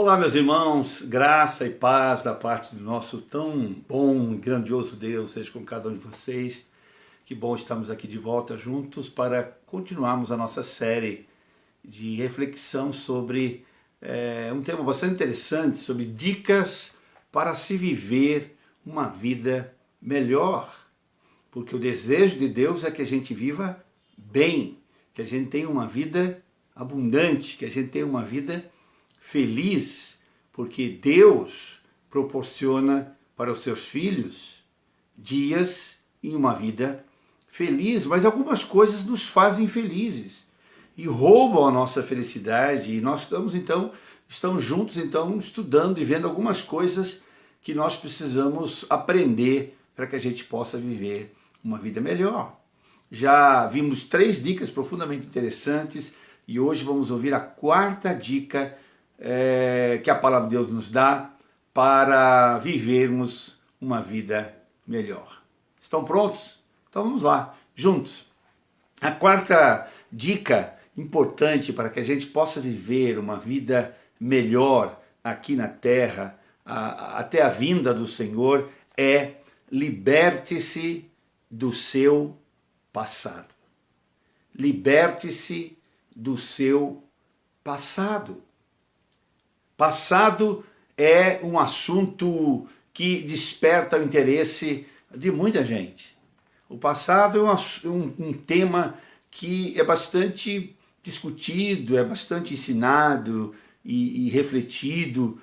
Olá, meus irmãos, graça e paz da parte do nosso tão bom e grandioso Deus seja com cada um de vocês. Que bom estarmos aqui de volta juntos para continuarmos a nossa série de reflexão sobre um tema bastante interessante, sobre dicas para se viver uma vida melhor. Porque o desejo de Deus é que a gente viva bem, que a gente tenha uma vida abundante, que a gente tenha uma vida feliz, porque Deus proporciona para os seus filhos dias em uma vida feliz, mas algumas coisas nos fazem felizes e roubam a nossa felicidade, e nós estamos juntos estudando e vendo algumas coisas que nós precisamos aprender para que a gente possa viver uma vida melhor. Já vimos 3 dicas profundamente interessantes e hoje vamos ouvir a 4ª dica que a palavra de Deus nos dá para vivermos uma vida melhor. Estão prontos? Então vamos lá, juntos. A 4ª dica importante para que a gente possa viver uma vida melhor aqui na terra, até a vinda do Senhor, é: liberte-se do seu passado. Liberte-se do seu passado. Passado é um assunto que desperta o interesse de muita gente. O passado é um tema que é bastante discutido, é bastante ensinado e refletido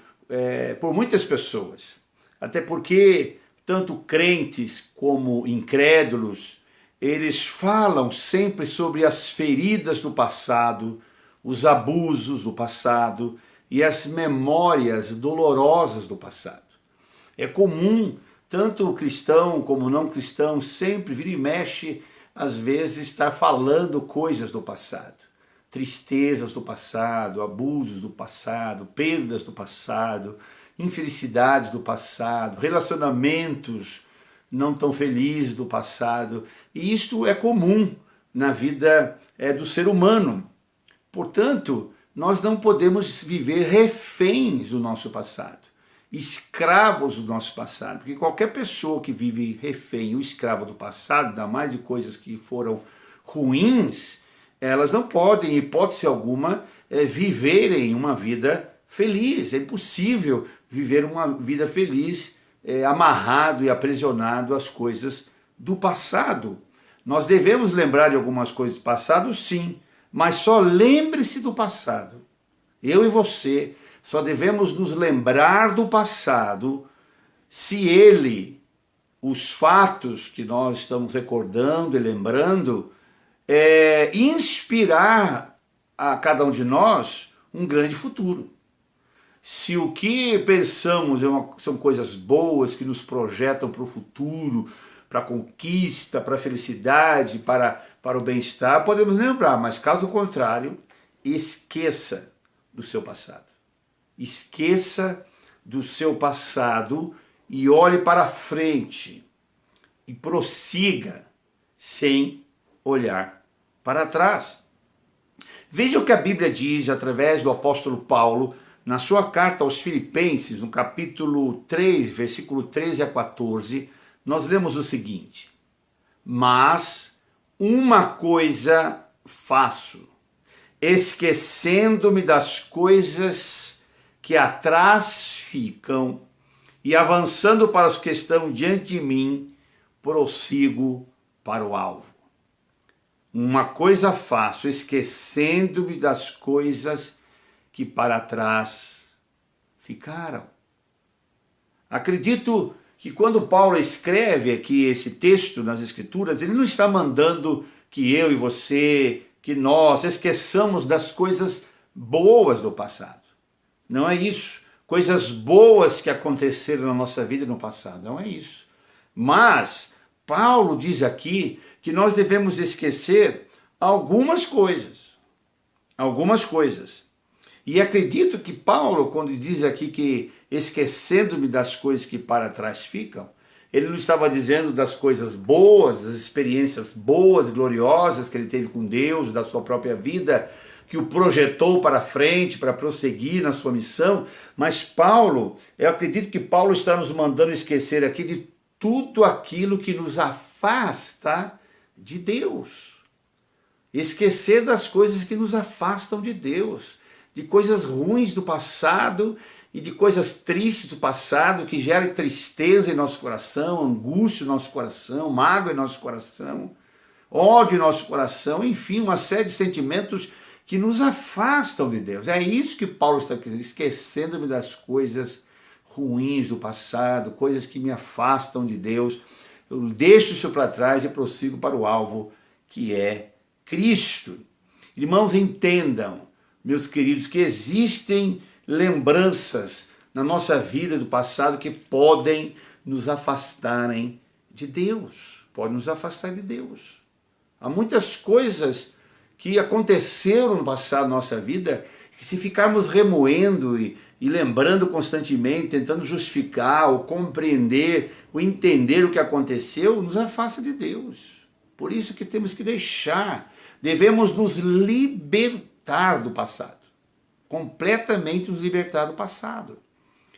por muitas pessoas. Até porque tanto crentes como incrédulos, eles falam sempre sobre as feridas do passado, os abusos do passado e as memórias dolorosas do passado. É comum, tanto cristão como não cristão, sempre vira e mexe, às vezes, estar falando coisas do passado. Tristezas do passado, abusos do passado, perdas do passado, infelicidades do passado, relacionamentos não tão felizes do passado. E isto é comum na vida do ser humano. Portanto, nós não podemos viver reféns do nosso passado, escravos do nosso passado, porque qualquer pessoa que vive refém ou escravo do passado, ainda mais de coisas que foram ruins, elas não podem, em hipótese alguma, viverem uma vida feliz. É impossível viver uma vida feliz amarrado e aprisionado às coisas do passado. Nós devemos lembrar de algumas coisas do passado, sim, mas só lembre-se do passado. Eu e você só devemos nos lembrar do passado se os fatos que nós estamos recordando e lembrando, inspirar a cada um de nós um grande futuro. Se o que pensamos são coisas boas que nos projetam para o futuro, para a conquista, para a felicidade, para o bem-estar, podemos lembrar, mas caso contrário, esqueça do seu passado. Esqueça do seu passado e olhe para frente e prossiga sem olhar para trás. Veja o que a Bíblia diz através do apóstolo Paulo na sua carta aos Filipenses, no capítulo 3, versículo 13 a 14, nós lemos o seguinte: mas uma coisa faço, esquecendo-me das coisas que atrás ficam e avançando para os que estão diante de mim, prossigo para o alvo. Uma coisa faço, esquecendo-me das coisas que para trás ficaram. Acredito que quando Paulo escreve aqui esse texto nas Escrituras, ele não está mandando que eu e você, que nós esqueçamos das coisas boas do passado. Não é isso. Coisas boas que aconteceram na nossa vida no passado, não é isso. Mas Paulo diz aqui que nós devemos esquecer algumas coisas. Algumas coisas. E acredito que Paulo, quando diz aqui que esquecendo-me das coisas que para trás ficam, ele não estava dizendo das coisas boas, das experiências boas, gloriosas que ele teve com Deus, da sua própria vida, que o projetou para frente, para prosseguir na sua missão, mas Paulo, eu acredito que Paulo está nos mandando esquecer aqui de tudo aquilo que nos afasta de Deus. Esquecer das coisas que nos afastam de Deus, de coisas ruins do passado e de coisas tristes do passado que geram tristeza em nosso coração, angústia em nosso coração, mágoa em nosso coração, ódio em nosso coração, enfim, uma série de sentimentos que nos afastam de Deus. É isso que Paulo está dizendo, esquecendo-me das coisas ruins do passado, coisas que me afastam de Deus. Eu deixo isso para trás e prossigo para o alvo, que é Cristo. Irmãos, entendam, meus queridos, que existem lembranças na nossa vida do passado que podem nos afastarem de Deus. Podem nos afastar de Deus. Há muitas coisas que aconteceram no passado na nossa vida que, se ficarmos remoendo e lembrando constantemente, tentando justificar ou compreender ou entender o que aconteceu, nos afasta de Deus. Por isso que temos que deixar, devemos nos libertar do passado. Completamente nos libertar do passado,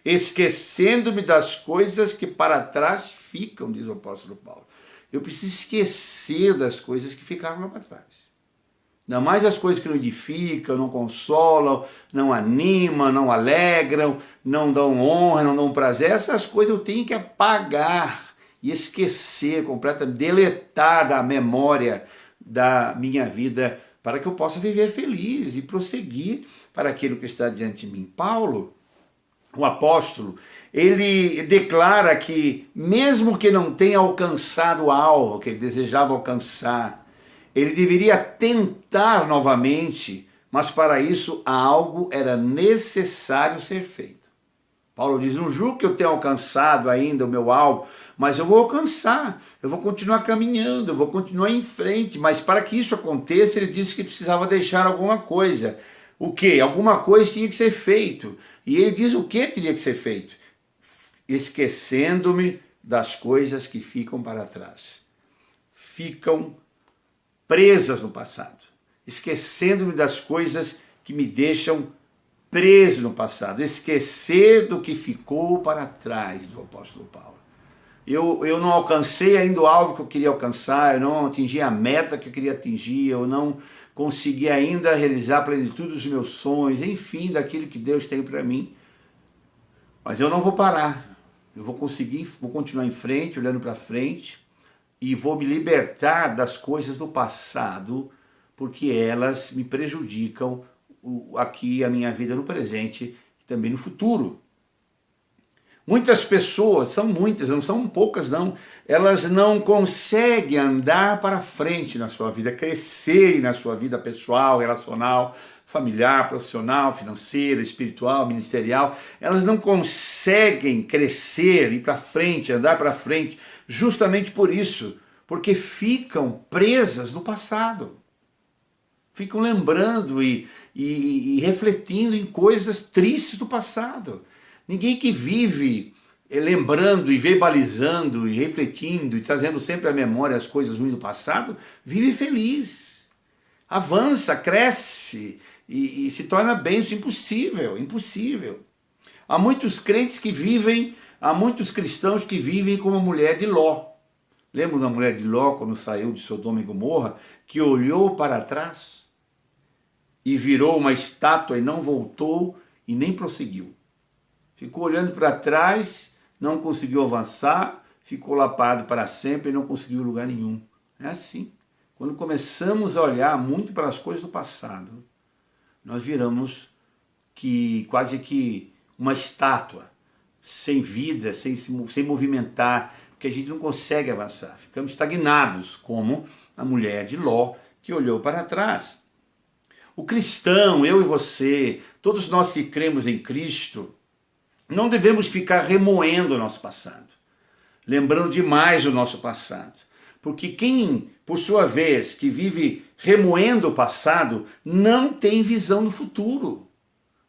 esquecendo-me das coisas que para trás ficam, diz o apóstolo Paulo. Eu preciso esquecer das coisas que ficaram lá para trás. Não mais as coisas que não edificam, não consolam, não animam, não alegram, não dão honra, não dão prazer. Essas coisas eu tenho que apagar e esquecer completamente, deletar da memória da minha vida, para que eu possa viver feliz e prosseguir para aquilo que está diante de mim. Paulo, o apóstolo, ele declara que, mesmo que não tenha alcançado o alvo que ele desejava alcançar, ele deveria tentar novamente, mas para isso algo era necessário ser feito. Paulo diz, não julgo que eu tenha alcançado ainda o meu alvo, mas eu vou alcançar, eu vou continuar caminhando, eu vou continuar em frente, mas para que isso aconteça, ele disse que precisava deixar alguma coisa. O quê? Alguma coisa tinha que ser feito. E ele diz o que teria que ser feito? Esquecendo-me das coisas que ficam para trás. Ficam presas no passado. Esquecendo-me das coisas que me deixam preso no passado. Esquecer do que ficou para trás, do apóstolo Paulo. Eu não alcancei ainda o alvo que eu queria alcançar, eu não atingi a meta que eu queria atingir, eu não consegui ainda realizar a plenitude dos meus sonhos, enfim, daquilo que Deus tem para mim. Mas eu não vou parar, eu vou continuar em frente, olhando para frente, e vou me libertar das coisas do passado, porque elas me prejudicam aqui a minha vida no presente e também no futuro. Muitas pessoas, são muitas, não são poucas não, elas não conseguem andar para frente na sua vida, crescer na sua vida pessoal, relacional, familiar, profissional, financeira, espiritual, ministerial. Elas não conseguem crescer, ir para frente, andar para frente, justamente por isso, porque ficam presas no passado. Ficam lembrando e refletindo em coisas tristes do passado. Ninguém que vive lembrando e verbalizando e refletindo e trazendo sempre à memória as coisas ruins do passado, vive feliz, avança, cresce e se torna bênção. Impossível. Há muitos crentes que vivem, há muitos cristãos que vivem como a mulher de Ló. Lembra da mulher de Ló quando saiu de Sodoma e Gomorra, que olhou para trás e virou uma estátua e não voltou e nem prosseguiu. Ficou olhando para trás, não conseguiu avançar, ficou lá parado para sempre e não conseguiu lugar nenhum. É assim. Quando começamos a olhar muito para as coisas do passado, nós viramos quase que uma estátua, sem vida, sem movimentar, porque a gente não consegue avançar. Ficamos estagnados, como a mulher de Ló, que olhou para trás. O cristão, eu e você, todos nós que cremos em Cristo, não devemos ficar remoendo o nosso passado, lembrando demais do nosso passado. Porque quem, por sua vez, que vive remoendo o passado, não tem visão do futuro.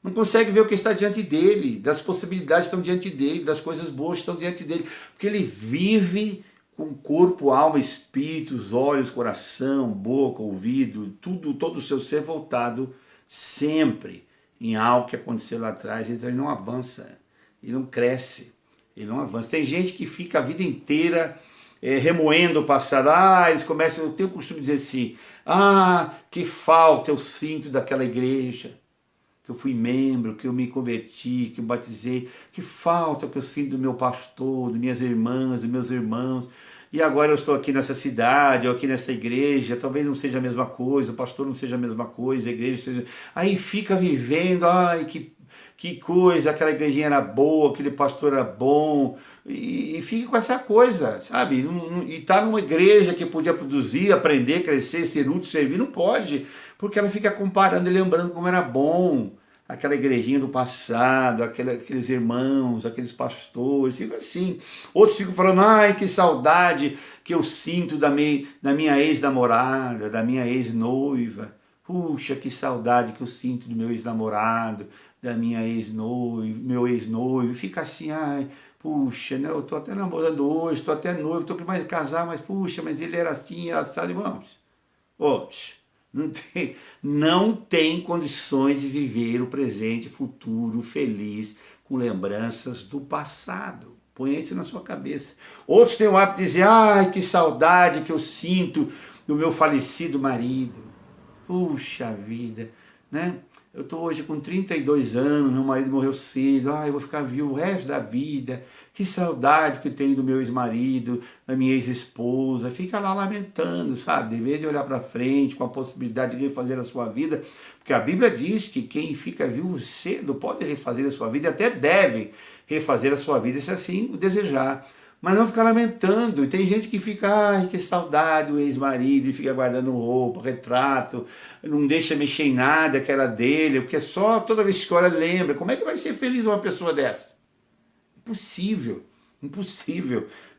Não consegue ver o que está diante dele, das possibilidades que estão diante dele, das coisas boas que estão diante dele. Porque ele vive com corpo, alma, espírito, os olhos, coração, boca, ouvido, todo o seu ser voltado sempre em algo que aconteceu lá atrás, então ele não avança, ele não cresce, ele não avança. Tem gente que fica a vida inteira remoendo o passado. Eles começam, eu tenho o costume de dizer assim, que falta eu sinto daquela igreja, que eu fui membro, que eu me converti, que eu batizei, que falta que eu sinto do meu pastor, das minhas irmãs, dos meus irmãos, e agora eu estou aqui nessa cidade, ou aqui nessa igreja, talvez não seja a mesma coisa, o pastor não seja a mesma coisa, a igreja seja... Aí fica vivendo, que coisa, aquela igrejinha era boa, aquele pastor era bom, e fica com essa coisa, sabe? E está numa igreja que podia produzir, aprender, crescer, ser útil, servir, não pode, porque ela fica comparando e lembrando como era bom aquela igrejinha do passado, aqueles irmãos, aqueles pastores, fica assim. Outros ficam falando, que saudade que eu sinto da minha ex-namorada, da minha ex-noiva. Puxa, que saudade que eu sinto do meu ex-namorado, da minha ex-noiva, meu ex-noivo. Fica assim, puxa, né, eu estou até namorando hoje, estou até noivo, estou com mais casar, mas puxa, mas ele era assim, era assado, irmãos. Não tem condições de viver o presente, futuro, feliz, com lembranças do passado. Põe isso na sua cabeça. Outros têm o hábito de dizer, que saudade que eu sinto do meu falecido marido. Puxa vida, né? Eu estou hoje com 32 anos, meu marido morreu cedo, eu vou ficar viúvo o resto da vida. Que saudade que eu tenho do meu ex-marido, da minha ex-esposa. Fica lá lamentando, sabe? De vez de olhar para frente, com a possibilidade de refazer a sua vida. Porque a Bíblia diz que quem fica viúvo cedo pode refazer a sua vida, e até deve refazer a sua vida, se assim o desejar. Mas não ficar lamentando. E tem gente que fica, que saudade do ex-marido, e fica guardando roupa, retrato, não deixa mexer em nada que era dele, porque só toda vez que olha lembra. Como é que vai ser feliz uma pessoa dessa? Impossível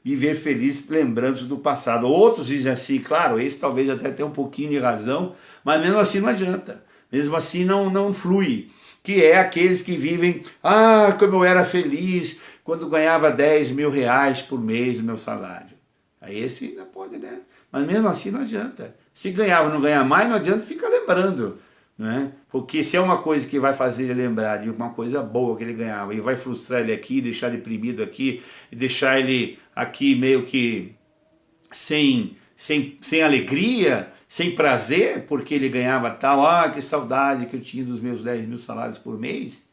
viver feliz lembrando do passado. Outros dizem assim, claro, esse talvez até tenha um pouquinho de razão, mas mesmo assim não adianta, mesmo assim não flui, que é aqueles que vivem, como eu era feliz quando ganhava 10 mil reais por mês do meu salário. Aí esse ainda pode, né? Mas mesmo assim não adianta. Se ganhava ou não ganhar mais, não adianta ficar lembrando. Né? Porque se é uma coisa que vai fazer ele lembrar de uma coisa boa que ele ganhava e vai frustrar ele aqui, deixar ele deprimido aqui, e deixar ele aqui meio que sem alegria, sem prazer, porque ele ganhava tal, que saudade que eu tinha dos meus 10 mil salários por mês,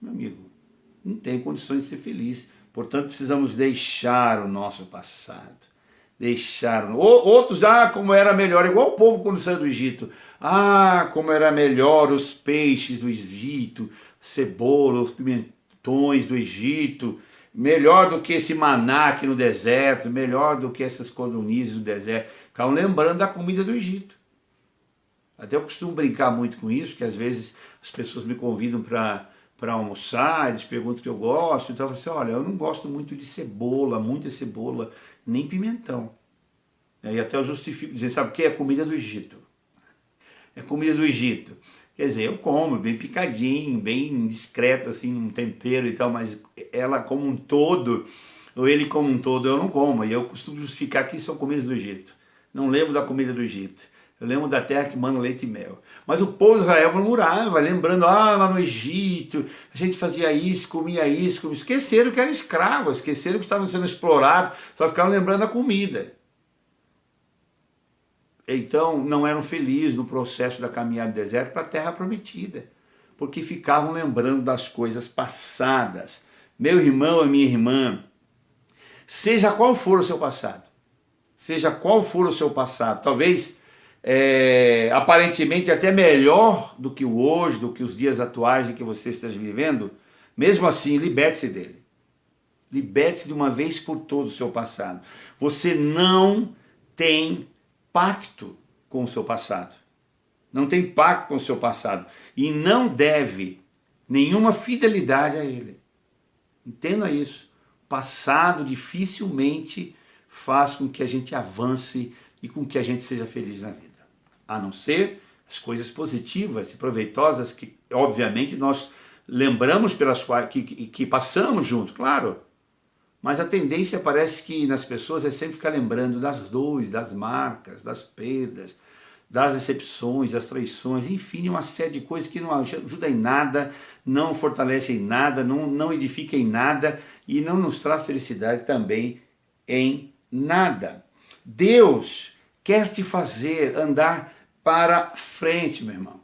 meu amigo, não tem condições de ser feliz. Portanto, precisamos deixar o nosso passado. Outros, como era melhor, igual o povo quando saiu do Egito. Como era melhor os peixes do Egito, cebola, os pimentões do Egito, melhor do que esse maná aqui no deserto, melhor do que essas codornizes do deserto. Ficavam lembrando da comida do Egito. Até eu costumo brincar muito com isso, que às vezes as pessoas me convidam para almoçar, eles perguntam o que eu gosto, então eu falo assim, olha, eu não gosto muito de cebola, muita cebola, nem pimentão. E até eu justifico dizendo, sabe o que? É comida do Egito. É comida do Egito. Quer dizer, eu como bem picadinho, bem discreto, assim, um tempero e tal, mas ela como um todo, ou ele como um todo, eu não como. E eu costumo justificar que são comidas do Egito. Não lembro da comida do Egito. Eu lembro da terra que manda leite e mel. Mas o povo de Israel murmurava, lembrando, lá no Egito, a gente fazia isso, comia isso. Esqueceram que era escravo, esqueceram que estavam sendo explorados, só ficavam lembrando da comida. Então, não eram felizes no processo da caminhada do deserto para a terra prometida, porque ficavam lembrando das coisas passadas. Meu irmão e minha irmã, seja qual for o seu passado, talvez aparentemente até melhor do que o hoje, do que os dias atuais em que você esteja vivendo, mesmo assim, liberte-se dele. Liberte-se de uma vez por todas do seu passado. Você não tem pacto com o seu passado. Não tem pacto com o seu passado. E não deve nenhuma fidelidade a ele. Entenda isso. O passado dificilmente faz com que a gente avance e com que a gente seja feliz na vida. A não ser as coisas positivas e proveitosas que, obviamente, nós lembramos pelas quais que passamos junto, claro. Mas a tendência parece que nas pessoas é sempre ficar lembrando das dores, das marcas, das perdas, das decepções, das traições, enfim, uma série de coisas que não ajuda em nada, não fortalece em nada, não edifica em nada e não nos traz felicidade também em nada. Deus quer te fazer andar para frente, meu irmão,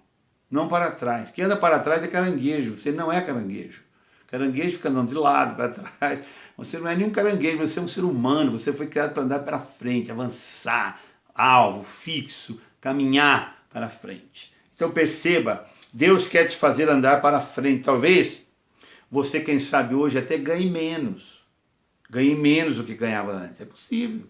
não para trás. Quem anda para trás é caranguejo, você não é caranguejo. Caranguejo fica andando de lado, para trás. Você não é nenhum caranguejo, você é um ser humano, você foi criado para andar para frente, avançar, alvo, fixo, caminhar para frente. Então perceba, Deus quer te fazer andar para frente. Talvez você, quem sabe hoje, até ganhe menos do que ganhava antes. É possível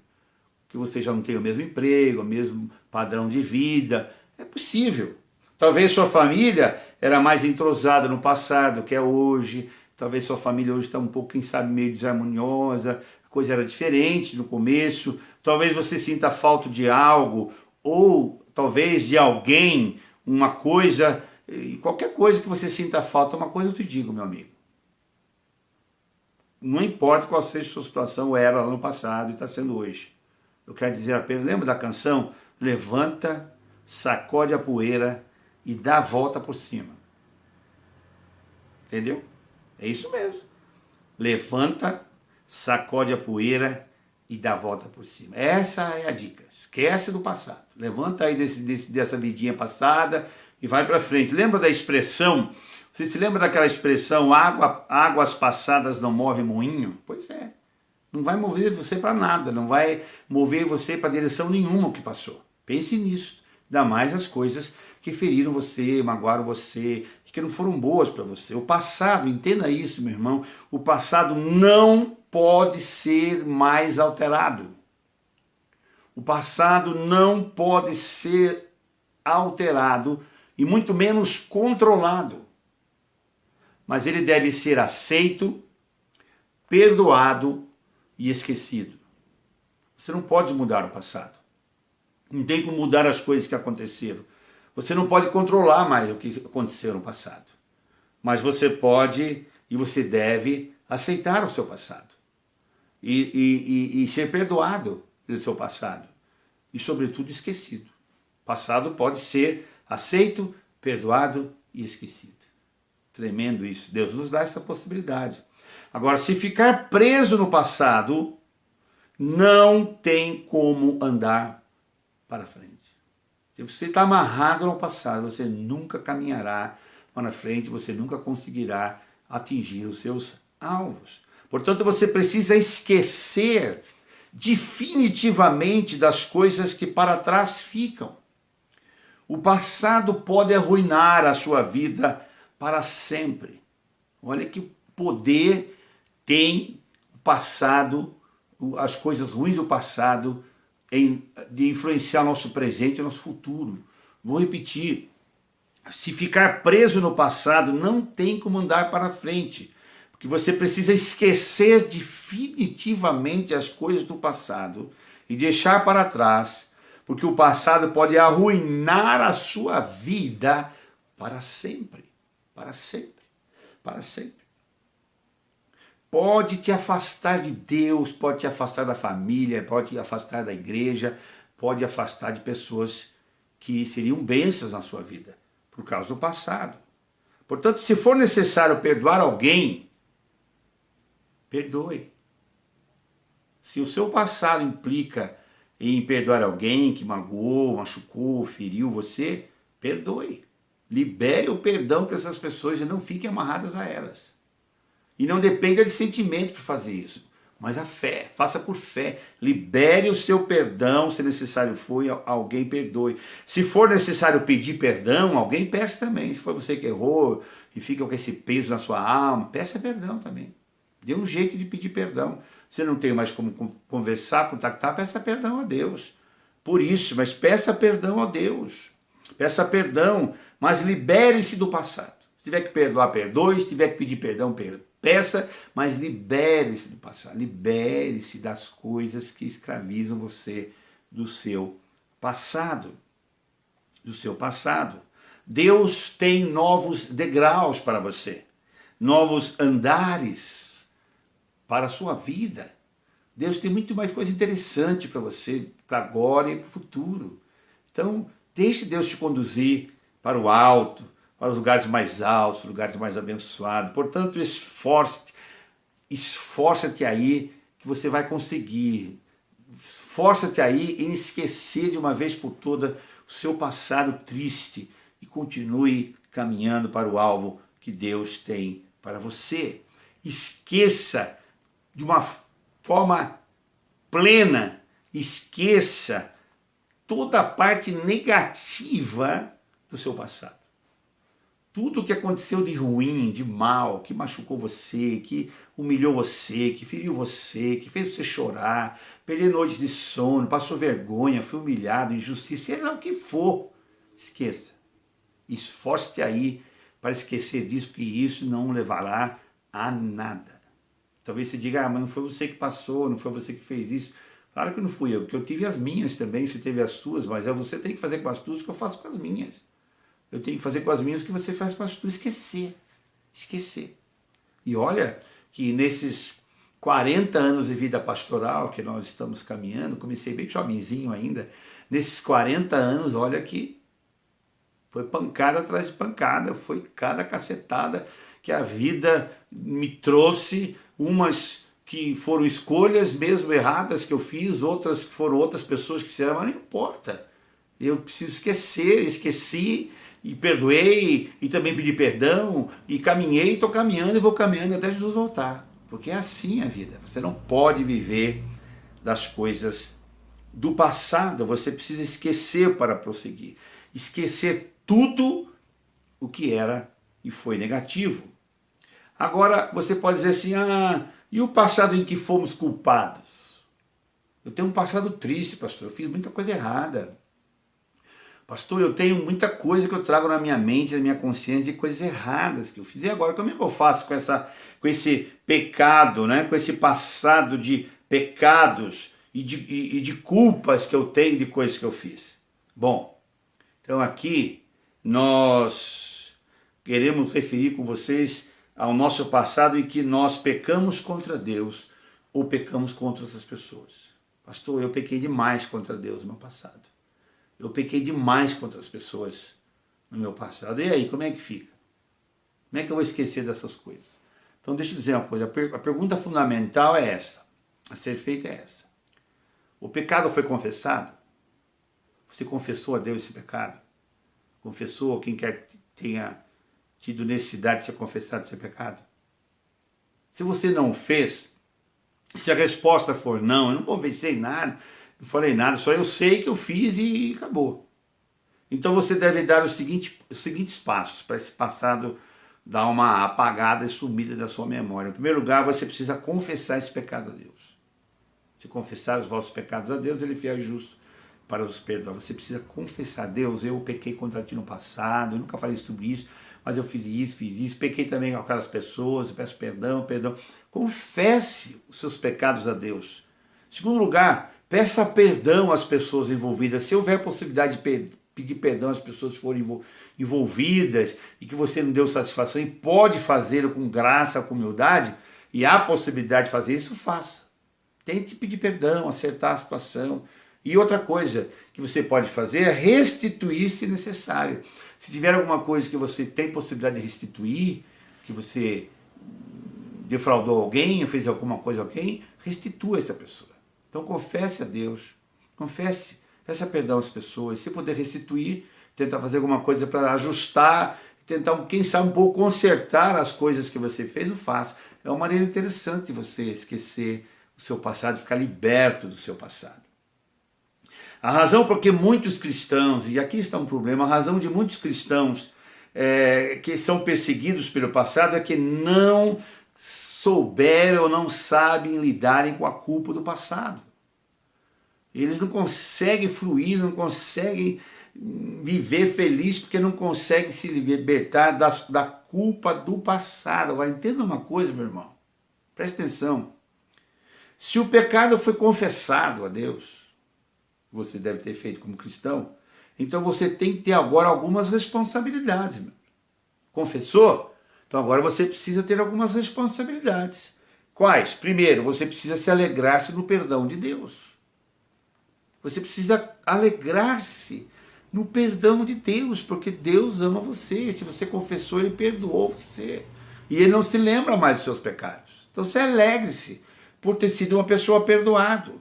que você já não tenha o mesmo emprego, o mesmo padrão de vida. É possível. Talvez sua família era mais entrosada no passado do que é hoje. Talvez sua família hoje está um pouco, quem sabe, meio desarmoniosa. A coisa era diferente no começo. Talvez você sinta falta de algo, ou talvez de alguém, uma coisa, qualquer coisa que você sinta falta, uma coisa eu te digo, meu amigo. Não importa qual seja a sua situação, era lá no passado e está sendo hoje. Eu quero dizer apenas, lembra da canção? Levanta, sacode a poeira e dá a volta por cima. Entendeu? É isso mesmo. Levanta, sacode a poeira e dá a volta por cima. Essa é a dica. Esquece do passado. Levanta aí dessa vidinha passada e vai para frente. Lembra da expressão? Você se lembra daquela expressão, águas passadas não movem moinho? Pois é. Não vai mover você para nada, não vai mover você para direção nenhuma o que passou. Pense nisso. Ainda mais as coisas que feriram você, magoaram você, que não foram boas para você. O passado, entenda isso, meu irmão, o passado não pode ser mais alterado. O passado não pode ser alterado e muito menos controlado. Mas ele deve ser aceito, perdoado e esquecido. Você não pode mudar o passado. Não tem como mudar as coisas que aconteceram. Você não pode controlar mais o que aconteceu no passado. Mas você pode e você deve aceitar o seu passado. E ser perdoado pelo seu passado. E, sobretudo, esquecido. O passado pode ser aceito, perdoado e esquecido. Tremendo isso. Deus nos dá essa possibilidade. Agora, se ficar preso no passado, não tem como andar para frente. Se você está amarrado no passado, você nunca caminhará para frente, você nunca conseguirá atingir os seus alvos. Portanto, você precisa esquecer definitivamente das coisas que para trás ficam. O passado pode arruinar a sua vida para sempre. Olha que poder tem o passado, as coisas ruins do passado, de influenciar nosso presente e nosso futuro. Vou repetir, se ficar preso no passado, não tem como andar para frente, porque você precisa esquecer definitivamente as coisas do passado e deixar para trás, porque o passado pode arruinar a sua vida para sempre, para sempre, para sempre. Pode te afastar de Deus, pode te afastar da família, pode te afastar da igreja, pode afastar de pessoas que seriam bênçãos na sua vida, por causa do passado. Portanto, se for necessário perdoar alguém, perdoe. Se o seu passado implica em perdoar alguém que magoou, machucou, feriu você, perdoe. Libere o perdão para essas pessoas e não fiquem amarradas a elas. E não dependa de sentimento para fazer isso, mas a fé, faça por fé. Libere o seu perdão, se necessário for, alguém perdoe. Se for necessário pedir perdão, alguém peça também. Se foi você que errou e fica com esse peso na sua alma, peça perdão também. Dê um jeito de pedir perdão. Você não tem mais como conversar, contactar, peça perdão a Deus. Por isso, mas peça perdão a Deus. Peça perdão, mas libere-se do passado. Se tiver que perdoar, perdoe. Se tiver que pedir perdão, peça, mas libere-se do passado. Libere-se das coisas que escravizam você do seu passado. Do seu passado. Deus tem novos degraus para você. Novos andares para a sua vida. Deus tem muito mais coisa interessante para você, para agora e para o futuro. Então, Deixe Deus te conduzir para o alto, para os lugares mais altos, lugares mais abençoados. Portanto, esforça-te aí que você vai conseguir. Esforça-te aí em esquecer de uma vez por toda o seu passado triste e continue caminhando para o alvo que Deus tem para você. Esqueça de uma forma plena, esqueça toda a parte negativa do seu passado. Tudo o que aconteceu de ruim, de mal, que machucou você, que humilhou você, que feriu você, que fez você chorar, perder noites de sono, passou vergonha, foi humilhado, injustiça, seja lá o que for, esqueça. Esforce-te aí para esquecer disso, porque isso não levará a nada. Talvez você diga, mas não foi você que passou, não foi você que fez isso. Claro que não fui eu, porque eu tive as minhas também, você teve as suas, mas você tem que fazer com as tuas que eu faço com as minhas. Eu tenho que fazer com as minhas o que você faz com as tuas, esquecer. E olha que nesses 40 anos de vida pastoral que nós estamos caminhando, comecei bem jovenzinho ainda, nesses 40 anos, olha que foi pancada atrás de pancada, foi cada cacetada que a vida me trouxe, umas que foram escolhas mesmo erradas que eu fiz, outras que foram outras pessoas que fizeram, mas não importa. Eu preciso esqueci e perdoei e também pedi perdão e caminhei, estou caminhando e vou caminhando até Jesus voltar. Porque é assim a vida, você não pode viver das coisas do passado, você precisa esquecer para prosseguir. Esquecer tudo o que era e foi negativo. Agora você pode dizer assim, e o passado em que fomos culpados? Eu tenho um passado triste, pastor, eu fiz muita coisa errada. Pastor, eu tenho muita coisa que eu trago na minha mente, na minha consciência, de coisas erradas que eu fiz. E agora, como é que eu faço com esse pecado, né? Com esse passado de pecados e de culpas que eu tenho de coisas que eu fiz? Bom, então aqui nós queremos referir com vocês ao nosso passado em que nós pecamos contra Deus ou pecamos contra outras pessoas. Pastor, eu pequei demais contra Deus no meu passado. Eu pequei demais contra as pessoas no meu passado. E aí, como é que fica? Como é que eu vou esquecer dessas coisas? Então, deixa eu dizer uma coisa. A pergunta fundamental é essa. A ser feita é essa. O pecado foi confessado? Você confessou a Deus esse pecado? Confessou quem quer que tenha tido necessidade de ser confessado esse pecado? Se você não fez, se a resposta for não, eu não conversei nada, não falei nada, só eu sei que eu fiz e acabou. Então você deve dar os seguintes passos para esse passado dar uma apagada e sumida da sua memória. Em primeiro lugar, você precisa confessar esse pecado a Deus. Se confessar os vossos pecados a Deus, Ele é fiel e justo para os perdoar. Você precisa confessar a Deus, eu pequei contra ti no passado, eu nunca falei sobre isso, mas eu fiz isso, pequei também com aquelas pessoas, eu peço perdão. Confesse os seus pecados a Deus. Em segundo lugar, peça perdão às pessoas envolvidas. Se houver possibilidade de pedir perdão às pessoas que foram envolvidas e que você não deu satisfação e pode fazê-lo com graça, com humildade, e há possibilidade de fazer isso, faça. Tente pedir perdão, acertar a situação. E outra coisa que você pode fazer é restituir se necessário. Se tiver alguma coisa que você tem possibilidade de restituir, que você defraudou alguém, fez alguma coisa a alguém, restitua essa pessoa. Então confesse a Deus, peça perdão às pessoas, se puder restituir, tentar fazer alguma coisa para ajustar, tentar, quem sabe, um pouco consertar as coisas que você fez, o faça. É uma maneira interessante de você esquecer o seu passado, ficar liberto do seu passado. A razão porque muitos cristãos, e aqui está um problema, a razão de muitos cristãos que são perseguidos pelo passado é que não souberam ou não sabem lidarem com a culpa do passado. Eles não conseguem fluir, não conseguem viver feliz porque não conseguem se libertar da culpa do passado. Agora, entenda uma coisa, meu irmão, preste atenção. Se o pecado foi confessado a Deus, você deve ter feito como cristão, então você tem que ter agora algumas responsabilidades. Meu. Confessou? Então agora você precisa ter algumas responsabilidades. Quais? Primeiro, você precisa se alegrar-se no perdão de Deus. Você precisa alegrar-se no perdão de Deus, porque Deus ama você. Se você confessou, Ele perdoou você. E Ele não se lembra mais dos seus pecados. Então você alegre-se por ter sido uma pessoa perdoada.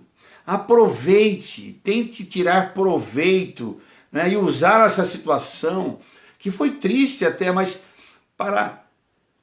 Aproveite, tente tirar proveito, né, e usar essa situação, que foi triste até, mas para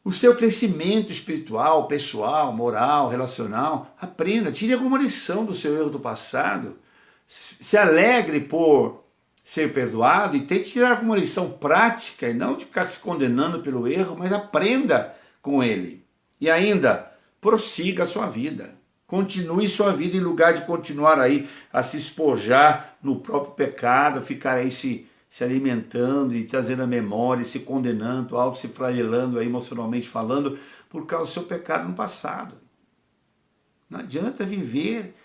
o seu crescimento espiritual, pessoal, moral, relacional. Aprenda, tire alguma lição do seu erro do passado. Se alegre por ser perdoado e tente tirar alguma lição prática e não de ficar se condenando pelo erro, mas aprenda com ele. E ainda, prossiga a sua vida. Continue sua vida em lugar de continuar aí a se espojar no próprio pecado, ficar aí se alimentando e trazendo a memória, se condenando, algo se flagelando aí emocionalmente falando, por causa do seu pecado no passado. Não adianta viver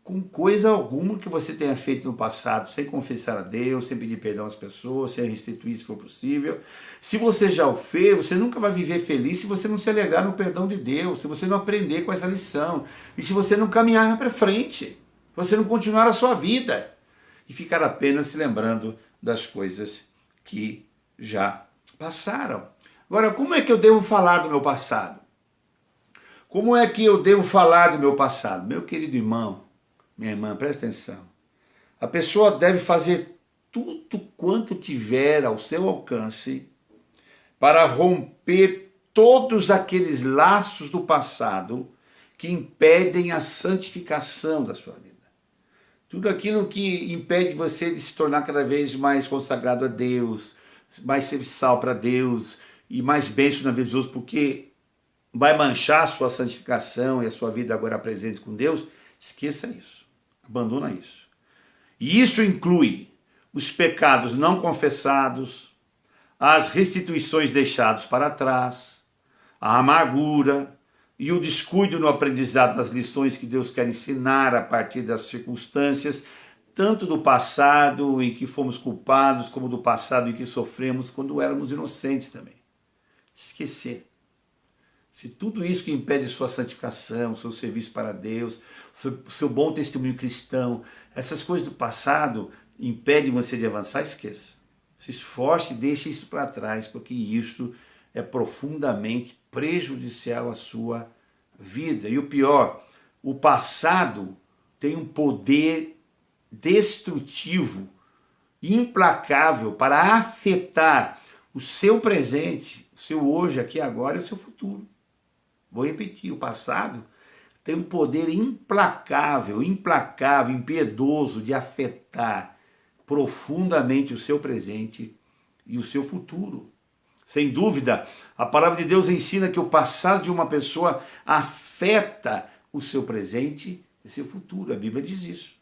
com coisa alguma que você tenha feito no passado, sem confessar a Deus, sem pedir perdão às pessoas, sem restituir se for possível. Se você já o fez, você nunca vai viver feliz se você não se alegrar no perdão de Deus, se você não aprender com essa lição, e se você não caminhar para frente, se você não continuar a sua vida, e ficar apenas se lembrando das coisas que já passaram. Agora, como é que eu devo falar do meu passado? Como é que eu devo falar do meu passado? Meu querido irmão, minha irmã, presta atenção. A pessoa deve fazer tudo quanto tiver ao seu alcance para romper todos aqueles laços do passado que impedem a santificação da sua vida. Tudo aquilo que impede você de se tornar cada vez mais consagrado a Deus, mais serviçal para Deus e mais bênção na vida dos outros, porque vai manchar a sua santificação e a sua vida agora presente com Deus, esqueça isso. Abandona isso. E isso inclui os pecados não confessados, as restituições deixadas para trás, a amargura e o descuido no aprendizado das lições que Deus quer ensinar a partir das circunstâncias, tanto do passado em que fomos culpados, como do passado em que sofremos quando éramos inocentes também. Esquecer. Se tudo isso que impede sua santificação, seu serviço para Deus, seu bom testemunho cristão, essas coisas do passado impedem você de avançar, esqueça. Se esforce e deixe isso para trás, porque isso é profundamente prejudicial à sua vida. E o pior, o passado tem um poder destrutivo, implacável, para afetar o seu presente, o seu hoje, aqui agora e o seu futuro. Vou repetir, o passado tem um poder implacável, impiedoso de afetar profundamente o seu presente e o seu futuro. Sem dúvida, a palavra de Deus ensina que o passado de uma pessoa afeta o seu presente e seu futuro. A Bíblia diz isso.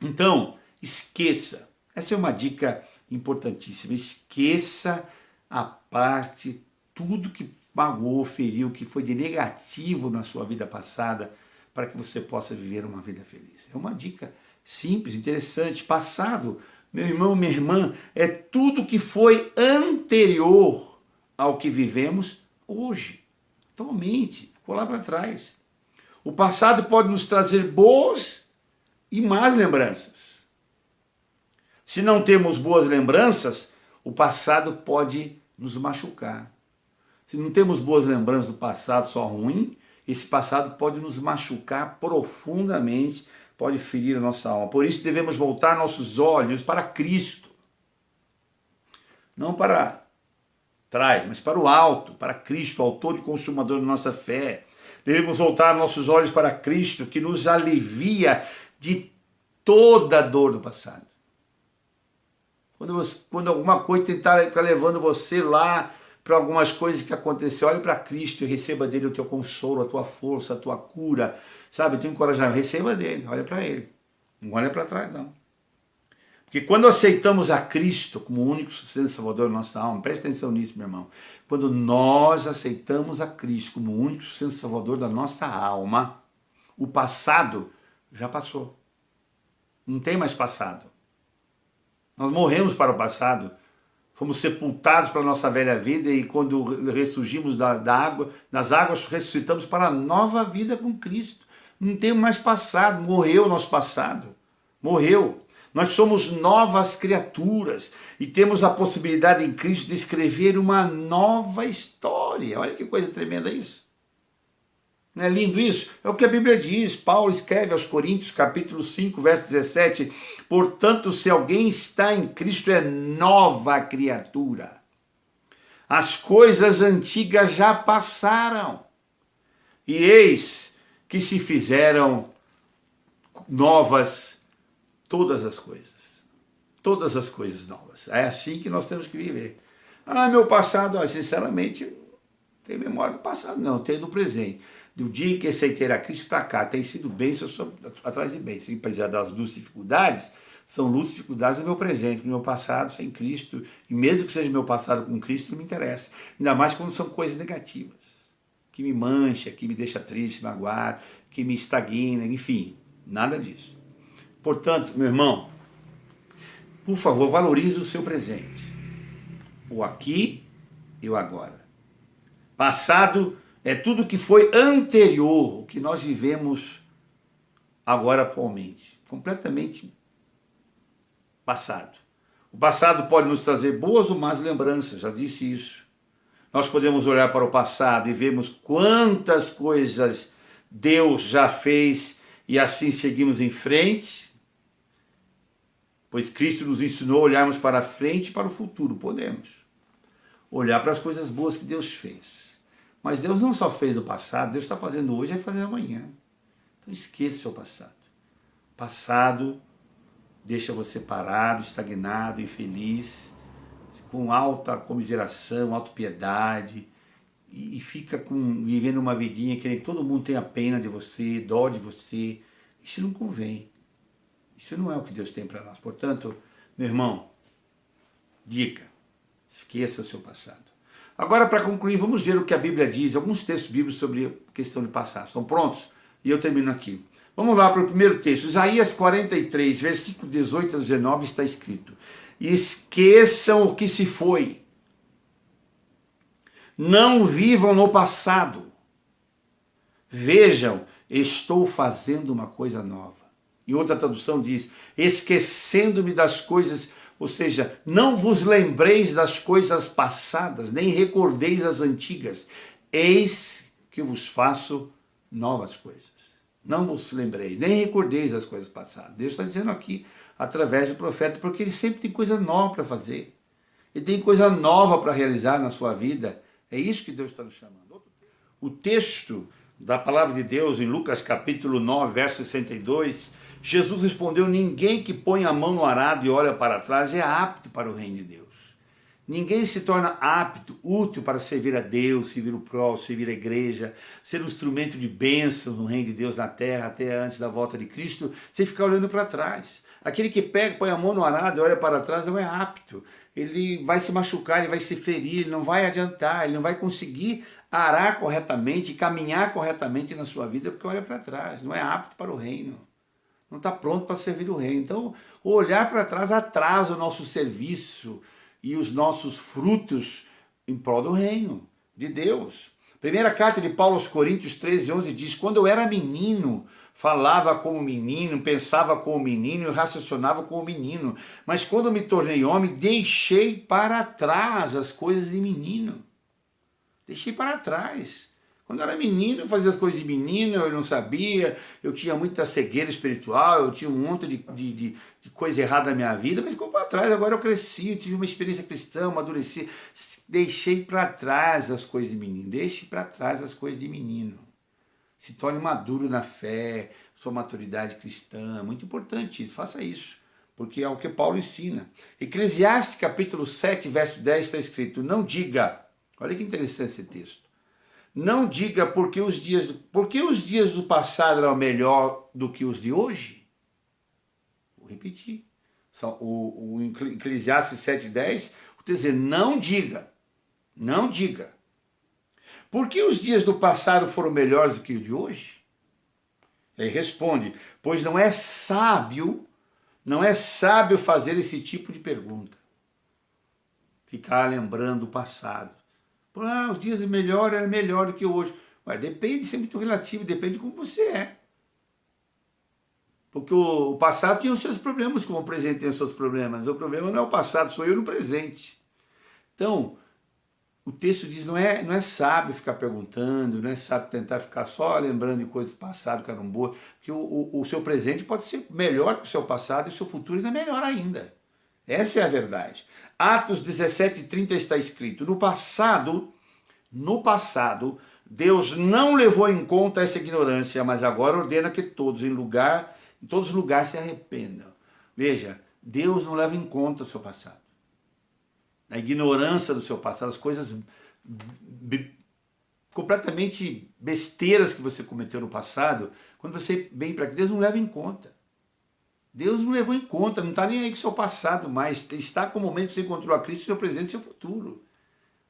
Então, esqueça. Essa é uma dica importantíssima. Esqueça a parte, tudo que magoou, feriu, que foi de negativo na sua vida passada, para que você possa viver uma vida feliz. É uma dica simples, interessante. Passado, meu irmão, minha irmã, é tudo que foi anterior ao que vivemos hoje, atualmente, ficou lá para trás. O passado pode nos trazer boas e más lembranças. Se não temos boas lembranças, o passado pode nos machucar. Se não temos boas lembranças do passado, só ruim, esse passado pode nos machucar profundamente, pode ferir a nossa alma. Por isso devemos voltar nossos olhos para Cristo. Não para trás, mas para o alto, para Cristo, autor e consumador da nossa fé. Devemos voltar nossos olhos para Cristo, que nos alivia de toda a dor do passado. Quando alguma coisa tentar ficar levando você lá para algumas coisas que aconteceram, olhe para Cristo e receba dele o teu consolo, a tua força, a tua cura, sabe, o teu encorajamento, receba dele, olha para ele, não olha para trás não. Porque quando aceitamos a Cristo como o único suficiente salvador da nossa alma, presta atenção nisso, meu irmão, quando nós aceitamos a Cristo como o único suficiente salvador da nossa alma, o passado já passou, não tem mais passado. Nós morremos para o passado, fomos sepultados para a nossa velha vida e quando ressurgimos das águas, ressuscitamos para a nova vida com Cristo. Não tem mais passado, morreu o nosso passado, morreu. Nós somos novas criaturas e temos a possibilidade em Cristo de escrever uma nova história. Olha que coisa tremenda isso. Não é lindo isso? É o que a Bíblia diz. Paulo escreve aos Coríntios, capítulo 5, verso 17. Portanto, se alguém está em Cristo, é nova criatura. As coisas antigas já passaram. E eis que se fizeram novas todas as coisas. Todas as coisas novas. É assim que nós temos que viver. Meu passado, sinceramente, não tenho memória do passado, não. Tenho do presente. Do dia em que aceitei a Cristo para cá, tem sido bênção atrás de bênção. Apesar das duas dificuldades, são lutas e dificuldades do meu presente, do meu passado sem Cristo. E mesmo que seja meu passado com Cristo, não me interessa. Ainda mais quando são coisas negativas. Que me mancha, que me deixa triste, magoado, que me estagna, enfim. Nada disso. Portanto, meu irmão, por favor, valorize o seu presente. O aqui e o agora. Passado é tudo que foi anterior, o que nós vivemos agora atualmente. Completamente passado. O passado pode nos trazer boas ou más lembranças, já disse isso. Nós podemos olhar para o passado e vermos quantas coisas Deus já fez e assim seguimos em frente, pois Cristo nos ensinou a olharmos para frente e para o futuro. Podemos olhar para as coisas boas que Deus fez. Mas Deus não só fez no passado, Deus está fazendo hoje e vai fazer amanhã. Então esqueça o seu passado. Passado deixa você parado, estagnado, infeliz, com alta comiseração, autopiedade, e fica vivendo uma vidinha que nem todo mundo tenha pena de você, dó de você. Isso não convém. Isso não é o que Deus tem para nós. Portanto, meu irmão, dica, esqueça o seu passado. Agora, para concluir, vamos ver o que a Bíblia diz, alguns textos bíblicos sobre a questão de passado. Estão prontos? E eu termino aqui. Vamos lá para o primeiro texto. Isaías 43, versículo 18 a 19, está escrito: esqueçam o que se foi. Não vivam no passado. Vejam, estou fazendo uma coisa nova. E outra tradução diz: esquecendo-me das coisas, ou seja, não vos lembreis das coisas passadas, nem recordeis as antigas. Eis que vos faço novas coisas. Não vos lembreis, nem recordeis das coisas passadas. Deus está dizendo aqui, através do profeta, porque ele sempre tem coisa nova para fazer. Ele tem coisa nova para realizar na sua vida. É isso que Deus está nos chamando. O texto da palavra de Deus, em Lucas capítulo 9, verso 62, Jesus respondeu: ninguém que põe a mão no arado e olha para trás é apto para o reino de Deus. Ninguém se torna apto, útil para servir a Deus, servir o próximo, servir a igreja, ser um instrumento de bênção no reino de Deus na terra, até antes da volta de Cristo, sem ficar olhando para trás. Aquele que pega, põe a mão no arado e olha para trás não é apto. Ele vai se machucar, ele vai se ferir, ele não vai adiantar, ele não vai conseguir arar corretamente, caminhar corretamente na sua vida, porque olha para trás, não é apto para o reino. Não está pronto para servir o reino. Então, o olhar para trás atrasa o nosso serviço e os nossos frutos em prol do reino de Deus. Primeira carta de Paulo aos Coríntios 13:11 diz: quando eu era menino, falava como menino, pensava como menino e raciocinava como menino. Mas quando me tornei homem, deixei para trás as coisas de menino. Deixei para trás. Quando eu era menino, eu fazia as coisas de menino, eu não sabia, eu tinha muita cegueira espiritual, eu tinha um monte de coisa errada na minha vida, mas ficou para trás. Agora eu cresci, tive uma experiência cristã, amadureci, deixei para trás as coisas de menino, deixe para trás as coisas de menino. Se torne maduro na fé, sua maturidade cristã, muito importante isso, faça isso, porque é o que Paulo ensina. Eclesiastes capítulo 7, verso 10 está escrito: não diga, olha que interessante esse texto, não diga porque os dias do passado eram melhor do que os de hoje. Vou repetir. O Eclesiastes 7:10, quer dizer, não diga. Por que os dias do passado foram melhores do que os de hoje? Ele responde: pois não é sábio fazer esse tipo de pergunta. Ficar lembrando o passado. Os dias eram melhor do que hoje. Mas depende, isso é muito relativo, depende de como você é. Porque o passado tinha os seus problemas, como o presente tem os seus problemas. O problema não é o passado, sou eu no presente. Então, o texto diz, não é sábio ficar perguntando, não é sábio tentar ficar só lembrando de coisas do passado que eram boas, porque o seu presente pode ser melhor que o seu passado e o seu futuro ainda é melhor ainda. Essa é a verdade. Atos 17:30 está escrito, no passado, Deus não levou em conta essa ignorância, mas agora ordena que todos em todos os lugares se arrependam. Veja, Deus não leva em conta o seu passado. A ignorância do seu passado, as coisas completamente besteiras que você cometeu no passado, quando você vem para aqui, Deus não leva em conta. Deus não levou em conta, não está nem aí com o seu passado mais, está com o momento que você encontrou a Cristo, seu presente e seu futuro.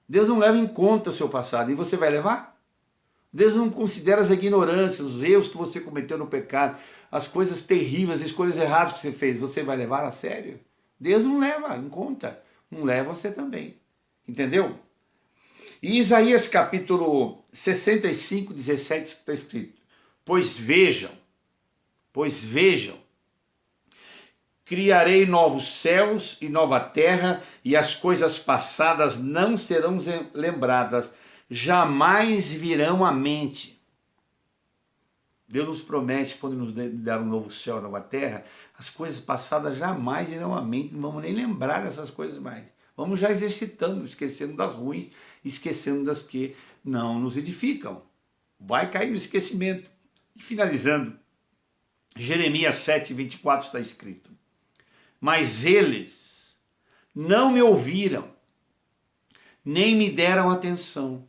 Deus não leva em conta o seu passado, e você vai levar? Deus não considera as ignorâncias, os erros que você cometeu no pecado, as coisas terríveis, as escolhas erradas que você fez, você vai levar a sério? Deus não leva em conta, não leva você também, entendeu? E Isaías capítulo 65:17 está escrito, pois vejam, criarei novos céus e nova terra, e as coisas passadas não serão lembradas, jamais virão à mente. Deus nos promete que quando nos der um novo céu e nova terra, as coisas passadas jamais irão à mente, não vamos nem lembrar dessas coisas mais. Vamos já exercitando, esquecendo das ruins, esquecendo das que não nos edificam. Vai cair no esquecimento. E finalizando, Jeremias 7:24 está escrito, mas eles não me ouviram, nem me deram atenção.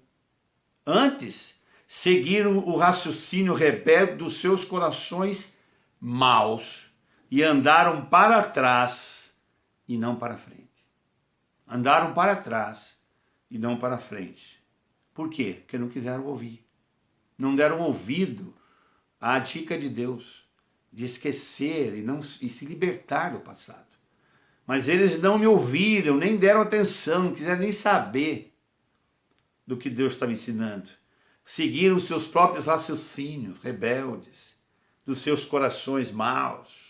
Antes, seguiram o raciocínio rebelde dos seus corações maus e andaram para trás e não para frente. Andaram para trás e não para frente. Por quê? Porque não quiseram ouvir. Não deram ouvido à dica de Deus de esquecer e se libertar do passado. Mas eles não me ouviram, nem deram atenção, não quiseram nem saber do que Deus estava ensinando. Seguiram os seus próprios raciocínios rebeldes, dos seus corações maus.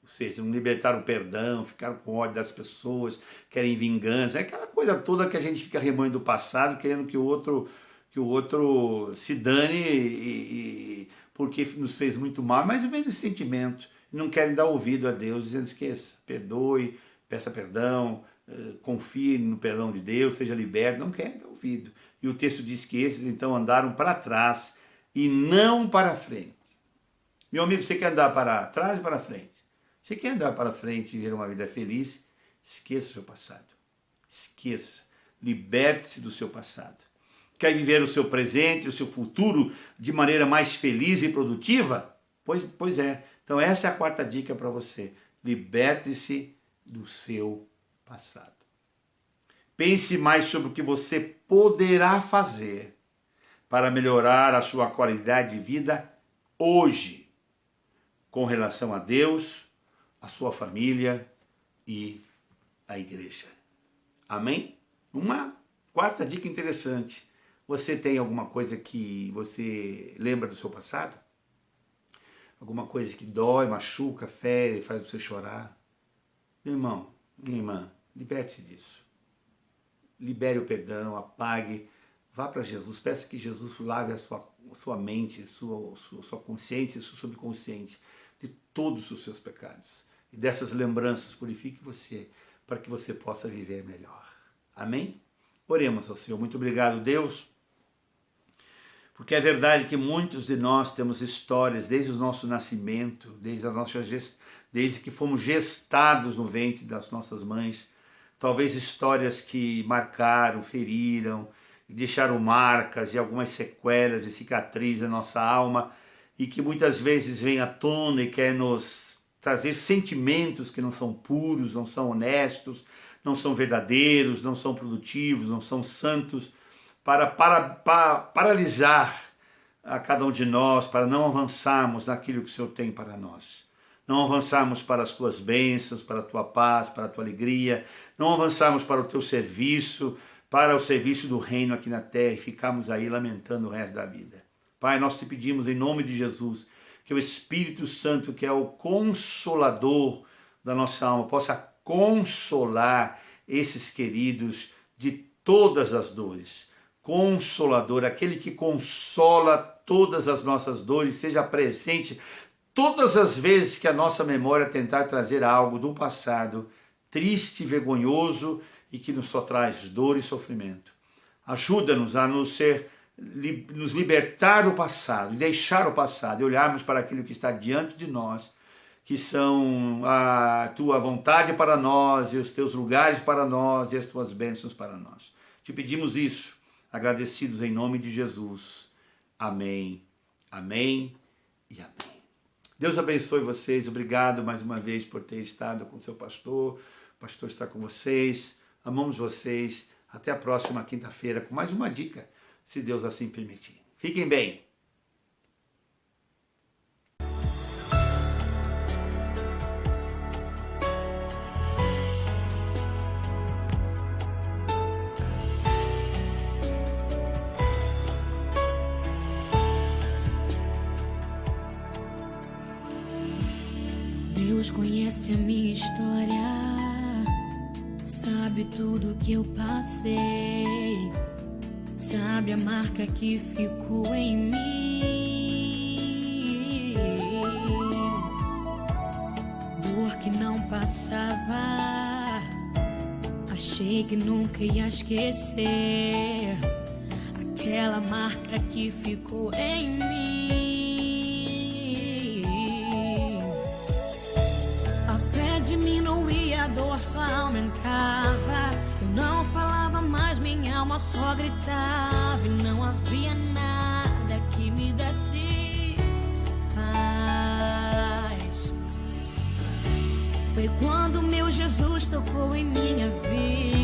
Ou seja, não libertaram o perdão, ficaram com ódio das pessoas, querem vingança. É aquela coisa toda que a gente fica remoendo do passado, querendo que o outro se dane porque nos fez muito mal, mas vem desse sentimento. Não querem dar ouvido a Deus, dizendo esqueça, perdoe, peça perdão, confie no perdão de Deus, seja liberto, não querem dar ouvido. E o texto diz que esses então andaram para trás e não para frente. Meu amigo, você quer andar para trás ou para frente? Você quer andar para frente e viver uma vida feliz? Esqueça o seu passado. Esqueça. Liberte-se do seu passado. Quer viver o seu presente, o seu futuro de maneira mais feliz e produtiva? Pois é. Então essa é a quarta dica para você. Liberte-se do seu passado. Pense mais sobre o que você poderá fazer para melhorar a sua qualidade de vida hoje, com relação a Deus, a sua família e a igreja. Amém? Uma quarta dica interessante. Você tem alguma coisa que você lembra do seu passado? Alguma coisa que dói, machuca, fere, faz você chorar? Meu irmão, minha irmã, liberte-se disso. Libere o perdão, apague, vá para Jesus, peça que Jesus lave a sua mente, sua consciência e seu subconsciente de todos os seus pecados. E dessas lembranças purifique você, para que você possa viver melhor. Amém? Oremos ao Senhor. Muito obrigado, Deus, porque é verdade que muitos de nós temos histórias desde o nosso nascimento, desde que fomos gestados no ventre das nossas mães, talvez histórias que marcaram, feriram, deixaram marcas e algumas sequelas e cicatrizes na nossa alma, e que muitas vezes vem à tona e quer nos trazer sentimentos que não são puros, não são honestos, não são verdadeiros, não são produtivos, não são santos, para paralisar a cada um de nós, para não avançarmos naquilo que o Senhor tem para nós. Não avançarmos para as tuas bênçãos, para a tua paz, para a tua alegria, não avançarmos para o teu serviço, para o serviço do reino aqui na terra e ficarmos aí lamentando o resto da vida. Pai, nós te pedimos em nome de Jesus que o Espírito Santo, que é o consolador da nossa alma, possa consolar esses queridos de todas as dores. Consolador, aquele que consola todas as nossas dores, seja presente todas as vezes que a nossa memória tentar trazer algo do passado triste, vergonhoso e que nos só traz dor e sofrimento. Ajuda-nos a nos libertar do passado e deixar o passado e olharmos para aquilo que está diante de nós, que são a tua vontade para nós e os teus lugares para nós e as tuas bênçãos para nós. Te pedimos isso, agradecidos em nome de Jesus. Amém, amém e amém. Deus abençoe vocês. Obrigado mais uma vez por ter estado com o seu pastor. O pastor está com vocês. Amamos vocês. Até a próxima quinta-feira com mais uma dica, se Deus assim permitir. Fiquem bem. Deus conhece a minha história, sabe tudo que eu passei, sabe a marca que ficou em mim, dor que não passava, achei que nunca ia esquecer, aquela marca que ficou em mim. A dor só aumentava, eu não falava mais, minha alma só gritava, e não havia nada que me desse paz. Foi quando meu Jesus tocou em minha vida,